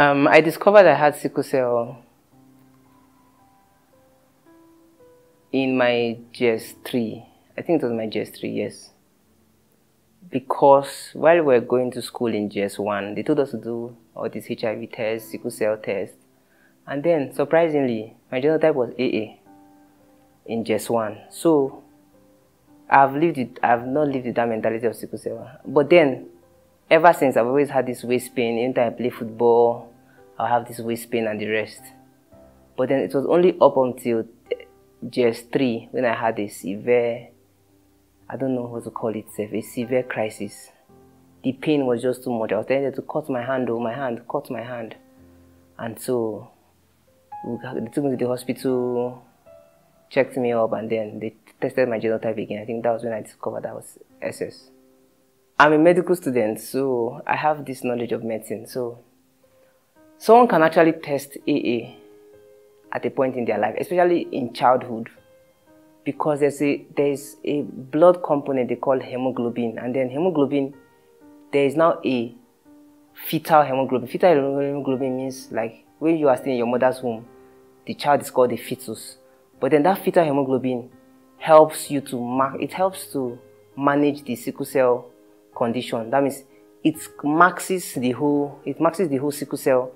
I discovered I had sickle cell in my GS3. I think it was my GS3, yes. Because while we were going to school in GS1, they told us to do all these HIV tests, sickle cell tests. And then, surprisingly, my genotype was AA in GS1. So, I've not lived with that mentality of sickle cell. But then, ever since, I've always had this waist pain. Anytime I play football, I'll have this waist pain and the rest. But then it was only up until GS3 when I had a severe, I don't know what to call it, a severe crisis. The pain was just too much. I was telling them to cut my hand, cut my hand. And so, they took me to the hospital, checked me up, and then they tested my genotype again. I think that was when I discovered that was SS. I'm a medical student, so I have this knowledge of medicine. So, someone can actually test AA at a point in their life, especially in childhood, because there's a blood component they call hemoglobin, and then hemoglobin, there is now a fetal hemoglobin. Fetal hemoglobin means like when you are still in your mother's womb, the child is called a fetus. But then that fetal hemoglobin helps you to manage the sickle cell condition. That means it maxes the whole sickle cell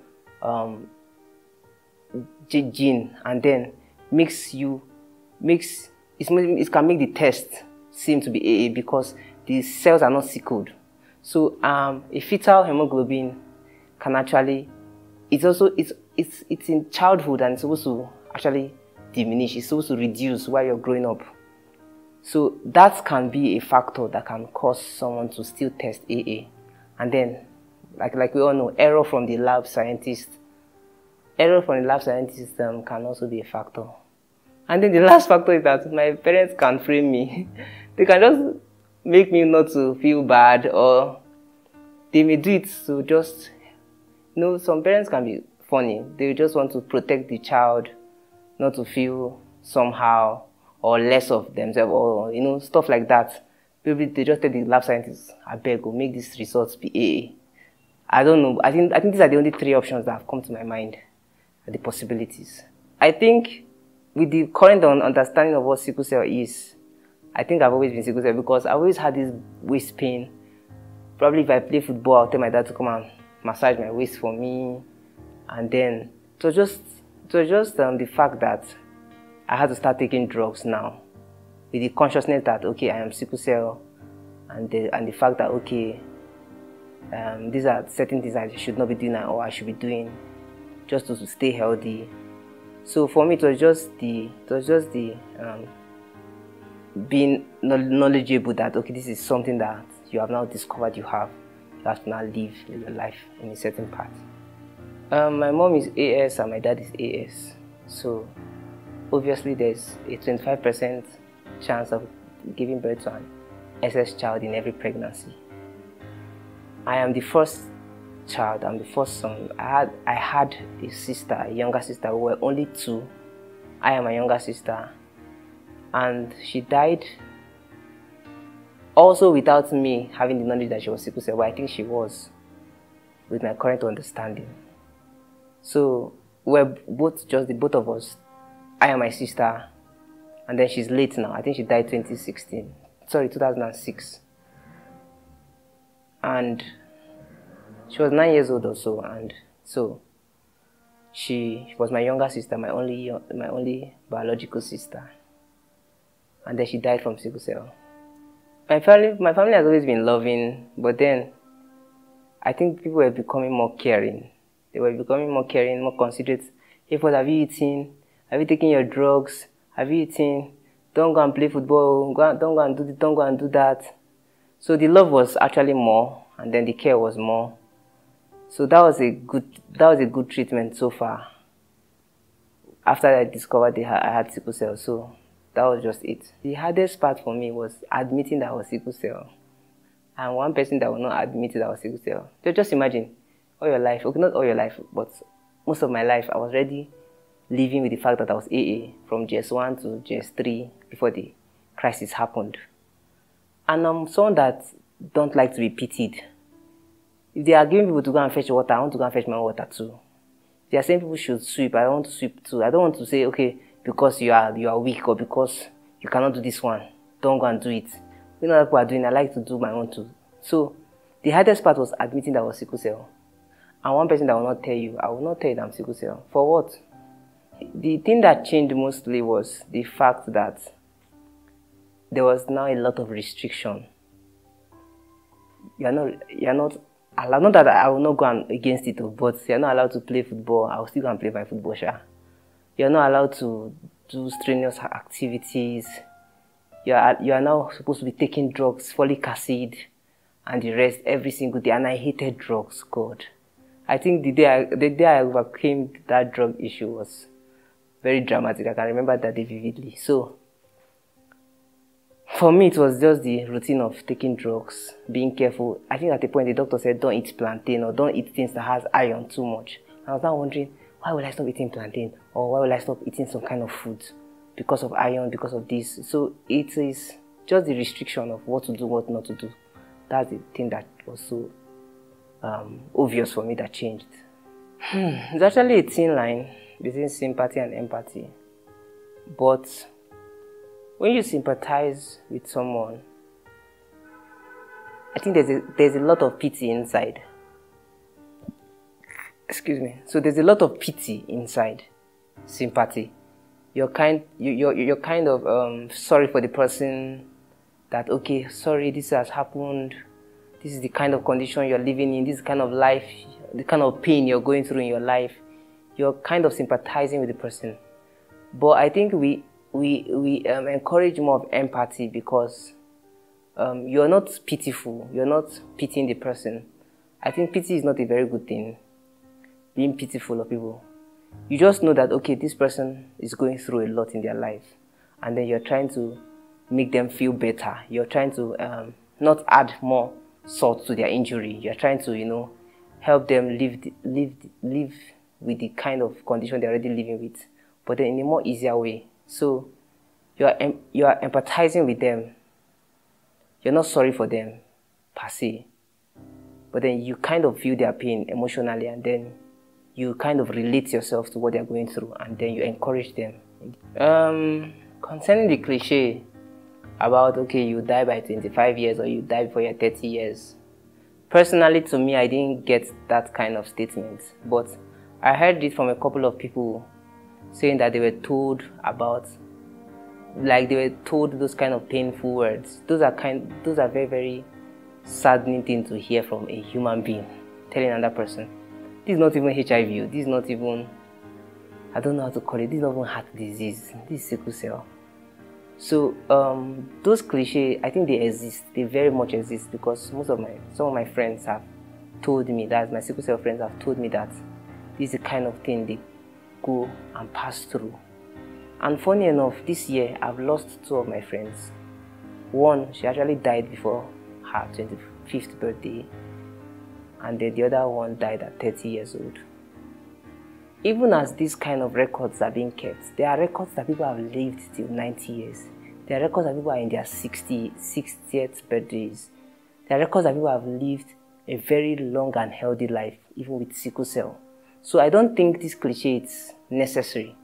gene, and then it can make the test seem to be AA because the cells are not sickled. So a fetal hemoglobin can actually, it's in childhood and it's supposed to actually diminish. It's supposed to reduce while you're growing up. So that can be a factor that can cause someone to still test AA. And then, like we all know, error from the lab scientist can also be a factor. And then the last factor is that my parents can frame me. They can just make me not to feel bad, or they may do it to just, some parents can be funny. They just want to protect the child, not to feel somehow or less of themselves, or stuff like that. Maybe they just tell the lab scientists, I beg, go make these results be AA. I don't know. I think these are the only three options that have come to my mind, the possibilities. I think with the current understanding of what sickle cell is, I think I've always been sickle cell because I always had this waist pain. Probably if I play football, I'll tell my dad to come and massage my waist for me. And then it was just the fact that I had to start taking drugs now, with the consciousness that, okay, I am sickle cell, and the fact that, okay, these are certain things I should not be doing or I should be doing just to stay healthy. So for me, it was just the being knowledgeable that, okay, this is something that you have now discovered you have to now live your life in a certain path. My mom is AS and my dad is AS. So obviously there's a 25% chance of giving birth to an SS child in every pregnancy. I am the first child, I'm the first son. I had a sister, a younger sister. We were only two. I am a younger sister, and she died also without me having the knowledge that she was sickle cell, but I think she was, with my current understanding. So we're both, just the both of us. I am my sister, and then she's late now. I think she died 2006. And she was 9 years old or so, and so she was my younger sister, my only biological sister. And then she died from sickle cell. My family has always been loving, but then I think people were becoming more caring. They were becoming more caring, more considerate. Hey, what have you eaten? Have you taken your drugs? Have you eaten? Don't go and play football. Don't go and do this, don't go and do that. So the love was actually more, and then the care was more. So that was a good treatment so far. After I discovered I had sickle cell, so that was just it. The hardest part for me was admitting that I was sickle cell. And one person that will not admit that I was sickle cell. So just imagine, all your life, okay, not all your life, but most of my life, I was already living with the fact that I was AA from GS1 to GS3 before the crisis happened. And I'm someone that don't like to be pitied. If they are giving people to go and fetch water, I want to go and fetch my own water too. If they are saying people should sweep, I want to sweep too. I don't want to say, okay, because you are weak or because you cannot do this one, don't go and do it. When other people are doing, I like to do my own too. So the hardest part was admitting that I was sickle cell. And one person that will not tell you, I will not tell you that I'm sickle cell. For what? The thing that changed mostly was the fact that there was now a lot of restriction. You're not allowed, not that I will not go against it, but you're not allowed to play football. I will still go and play my football, sure. You're not allowed to do strenuous activities. You are now supposed to be taking drugs, folic acid, and the rest every single day. And I hated drugs, God. I think the day I overcame that drug issue was very dramatic. I can remember that day vividly. So, for me, it was just the routine of taking drugs, being careful. I think at the point the doctor said, don't eat plantain or don't eat things that has iron too much. I was now wondering, why will I stop eating plantain? Or why will I stop eating some kind of food? Because of iron, because of this. So it is just the restriction of what to do, what not to do. That's the thing that was so obvious for me that changed. It's actually a thin line between sympathy and empathy. But when you sympathize with someone, I think there's a lot of pity inside. Excuse me. So there's a lot of pity inside sympathy. You're kind of sorry for the person that, okay, sorry, this has happened. This is the kind of condition you're living in. This kind of life, the kind of pain you're going through in your life. You're kind of sympathizing with the person. But I think we encourage more of empathy because you're not pitiful. You're not pitying the person. I think pity is not a very good thing. Being pitiful of people. You just know that, okay, this person is going through a lot in their life. And then you're trying to make them feel better. You're trying to not add more salt to their injury. You're trying to, help them live with the kind of condition they're already living with. But then in a more easier way. So you are empathizing with them. You're not sorry for them, per se. But then you kind of feel their pain emotionally and then you kind of relate yourself to what they're going through and then you encourage them. Concerning the cliche about, okay, you die by 25 years or you die before you're 30 years. Personally, to me, I didn't get that kind of statement. But I heard it from a couple of people saying that they were told those kind of painful words. Those are very, very saddening things to hear from a human being telling another person. This is not even HIV. This is not even, I don't know how to call it. This is not even heart disease. This is sickle cell. So those cliches, I think they exist. They very much exist because some of my friends have told me that my sickle cell friends have told me that this is the kind of thing they go and pass through. And funny enough, this year I've lost two of my friends. One, she actually died before her 25th birthday. And then the other one died at 30 years old. Even as these kind of records are being kept, there are records that people have lived till 90 years. There are records that people are in their 60th birthdays. There are records that people have lived a very long and healthy life, even with sickle cell. So I don't think this cliche is necessary.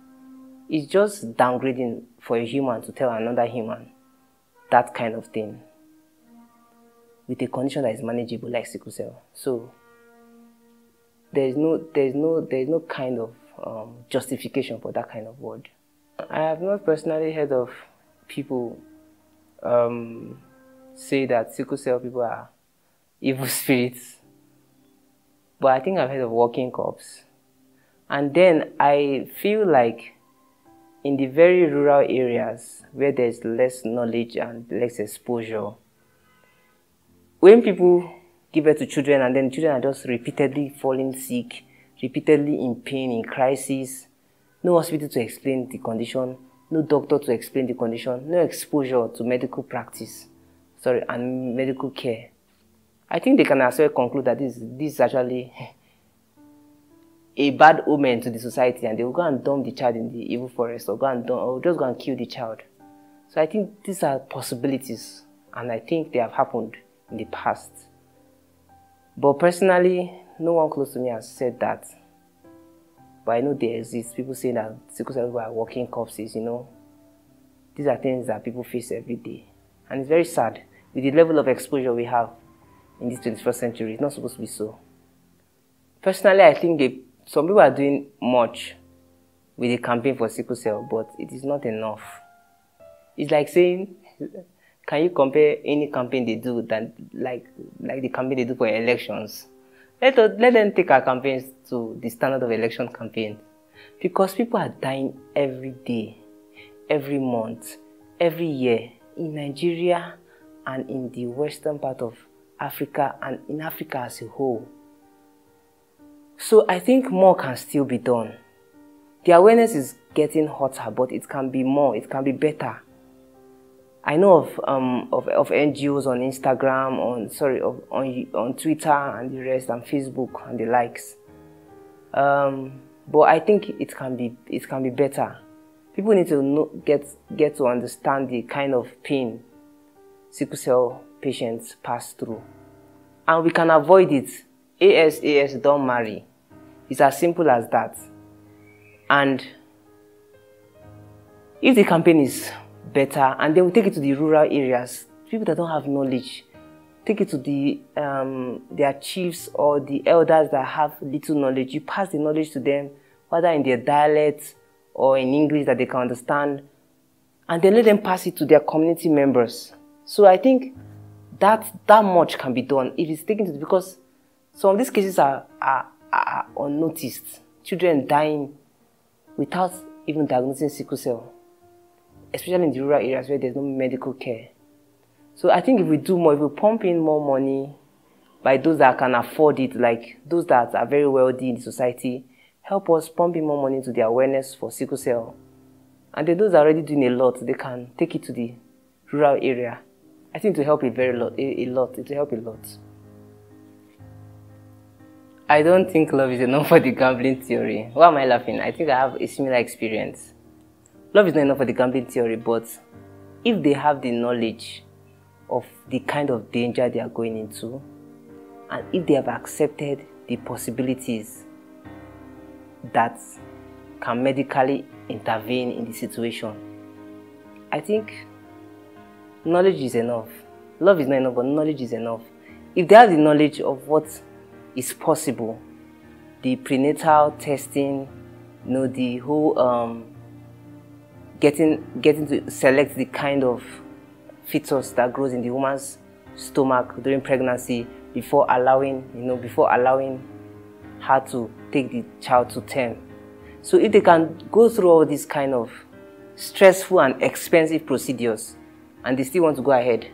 It's just downgrading for a human to tell another human that kind of thing with a condition that is manageable like sickle cell. So there's no kind of justification for that kind of word. I have not personally heard of people say that sickle cell people are evil spirits, but I think I've heard of walking corpse. And then I feel like in the very rural areas where there's less knowledge and less exposure, when people give birth to children and then children are just repeatedly falling sick, repeatedly in pain, in crisis, no hospital to explain the condition, no doctor to explain the condition, no exposure to medical practice, and medical care. I think they can as well conclude that this is actually a bad omen to the society and they will go and dump the child in the evil forest or just go and kill the child. So I think these are possibilities and I think they have happened in the past. But personally, no one close to me has said that. But I know they exist. People say that sickle cell people are walking corpses, you know. These are things that people face every day. And it's very sad. With the level of exposure we have in this 21st century, it's not supposed to be so. Personally, I think some people are doing much with the campaign for sickle cell, but it is not enough. It's like saying, can you compare any campaign they do than like the campaign they do for elections? Let them take our campaigns to the standard of election campaigns. Because people are dying every day, every month, every year in Nigeria and in the western part of Africa and in Africa as a whole. So I think more can still be done. The awareness is getting hotter, but it can be more, it can be better. I know of NGOs on Instagram, on Twitter and the rest, and Facebook and the likes. But I think it can be better. People need to get to understand the kind of pain sickle cell patients pass through, and we can avoid it. AS, don't marry. It's as simple as that. And if the campaign is better, and then we take it to the rural areas, people that don't have knowledge, take it to their chiefs or the elders that have little knowledge. You pass the knowledge to them, whether in their dialect or in English that they can understand, and then let them pass it to their community members. So I think that much can be done if it's taken to, because some of these cases are unnoticed. Children dying without even diagnosing sickle cell, especially in the rural areas where there's no medical care. So I think if we do more, if we pump in more money by those that can afford it, like those that are very wealthy in the society, help us pump in more money into the awareness for sickle cell. And then those that are already doing a lot, they can take it to the rural area. I think it will help a lot. It will help a lot. I don't think love is enough for the gambling theory. Why am I laughing? I think I have a similar experience. Love is not enough for the gambling theory, but if they have the knowledge of the kind of danger they are going into, and if they have accepted the possibilities that can medically intervene in the situation, I think knowledge is enough. Love is not enough, but knowledge is enough. If they have the knowledge of what is possible, the prenatal testing, you know, the whole getting to select the kind of fetus that grows in the woman's stomach during pregnancy before allowing her to take the child to term. So if they can go through all these kind of stressful and expensive procedures and they still want to go ahead,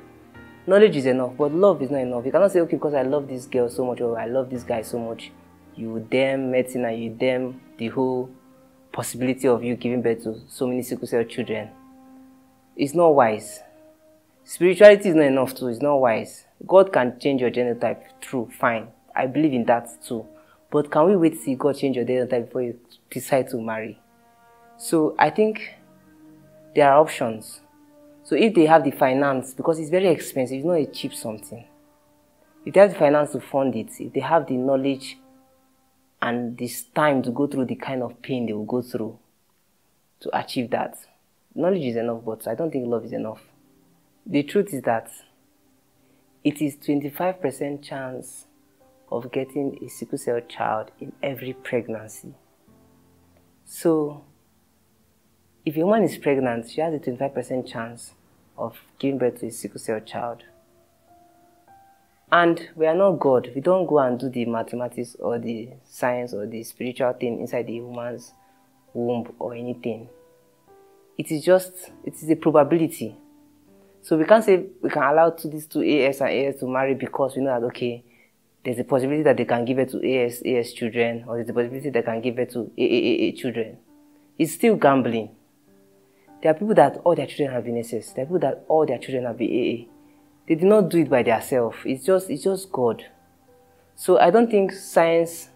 knowledge is enough, but love is not enough. You cannot say, okay, because I love this girl so much or I love this guy so much, you damn medicine and you damn the whole possibility of you giving birth to so many sickle cell children. It's not wise. Spirituality is not enough too. It's not wise. God can change your genotype. True, fine. I believe in that too. But can we wait to see God change your genotype before you decide to marry? So I think there are options. So if they have the finance, because it's very expensive, it's not a cheap something. If they have the finance to fund it, if they have the knowledge and this time to go through the kind of pain they will go through to achieve that, knowledge is enough, but I don't think love is enough. The truth is that it is 25% chance of getting a sickle cell child in every pregnancy. So if a woman is pregnant, she has a 25% chance of giving birth to a sickle cell child. And we are not God. We don't go and do the mathematics or the science or the spiritual thing inside the woman's womb or anything. It is a probability. So we can't say we can allow these two AS and AS to marry because we know that, okay, there's a possibility that they can give birth to AS children, or there's a possibility they can give birth to AAAA children. It's still gambling. There are people that all their children have been SS. There are people that all their children have been AA. They did not do it by themselves. It's just God. So I don't think science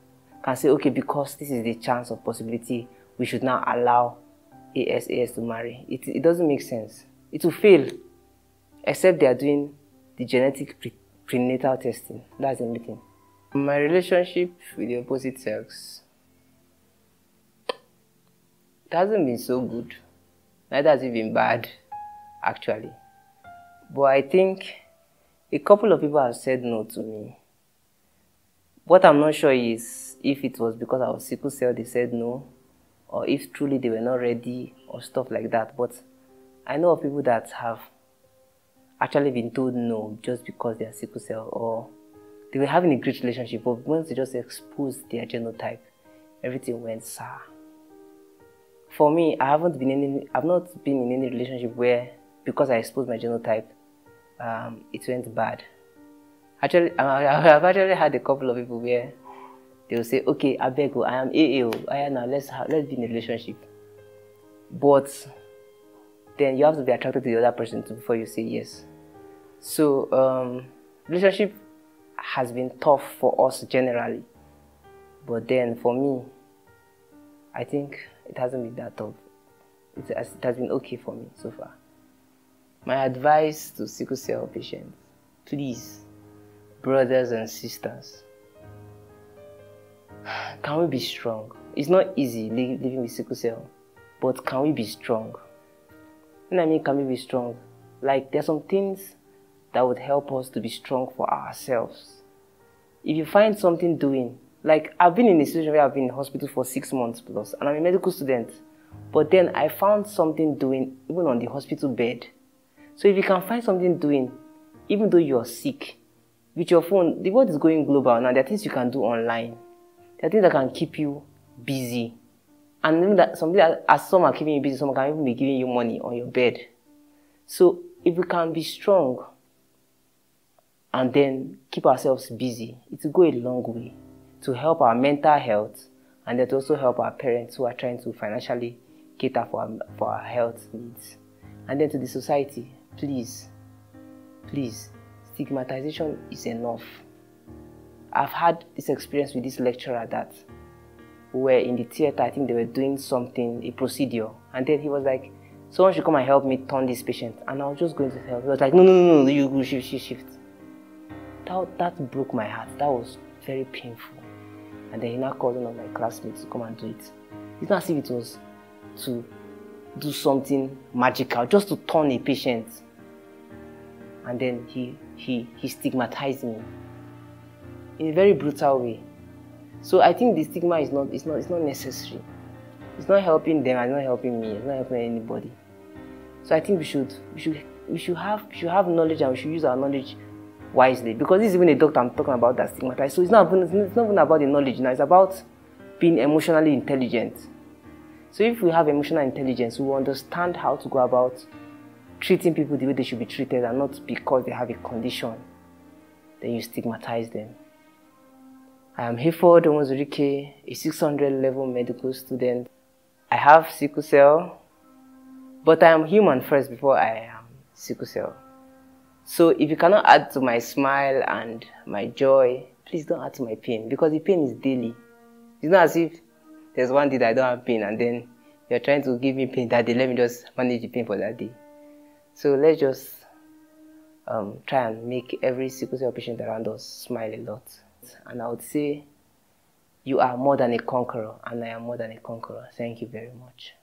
can say, okay, because this is the chance of possibility, we should now allow AS to marry. It doesn't make sense. It will fail, except they are doing the genetic prenatal testing. That's the only thing. My relationship with the opposite sex, it hasn't been so good. Neither has it been bad, actually. But I think a couple of people have said no to me. What I'm not sure is if it was because I was sickle cell they said no, or if truly they were not ready or stuff like that. But I know of people that have actually been told no just because they are sickle cell, or they were having a great relationship, but once they just exposed their genotype, everything went sour. For me, I've not been in any relationship where, because I exposed my genotype, it went bad. Actually, I've actually had a couple of people where they will say, okay, I beg you, I am AA, now let's be in a relationship. But then you have to be attracted to the other person too before you say yes. So relationship has been tough for us generally, but then for me, I think it hasn't been that tough. It has been okay for me so far. My advice to sickle cell patients, please, brothers and sisters, can we be strong? It's not easy living with sickle cell, but can we be strong? When I mean can we be strong, like there's some things that would help us to be strong for ourselves. If you find something doing, like I've been in a situation where I've been in hospital for 6 months plus, and I'm a medical student, but then I found something doing even on the hospital bed. So if you can find something doing, even though you're sick, with your phone, the world is going global now. There are things you can do online. There are things that can keep you busy. And even that as some are keeping you busy, some can even be giving you money on your bed. So if we can be strong and then keep ourselves busy, it will go a long way to help our mental health, and that also help our parents who are trying to financially cater for our health needs. And then to the society, please, stigmatization is enough. I've had this experience with this lecturer that we were in the theater. I think they were doing something, a procedure, and then he was like, someone should come and help me turn this patient, and I was just going to help. He was like, no, you go shift. That broke my heart. That was very painful. And then he now called one of my classmates to come and do it. It's not as if it was to do something magical, just to turn a patient. And then he stigmatized me in a very brutal way. So I think the stigma is not necessary. It's not helping them, it's not helping me, it's not helping anybody. So I think we should have knowledge, and we should use our knowledge wisely, because this is even a doctor I'm talking about that stigmatized. So it's not even about the knowledge now, it's about being emotionally intelligent. So if we have emotional intelligence, we will understand how to go about treating people the way they should be treated, and not because they have a condition, then you stigmatize them. I am Hayford Omozurike, a 600 level medical student. I have sickle cell, but I am human first before I am sickle cell. So if you cannot add to my smile and my joy, please don't add to my pain, because the pain is daily. It's not as if there's one day that I don't have pain and then you're trying to give me pain that day, let me just manage the pain for that day. So let's just try and make every sickle cell patient around us smile a lot. And I would say, you are more than a conqueror, and I am more than a conqueror. Thank you very much.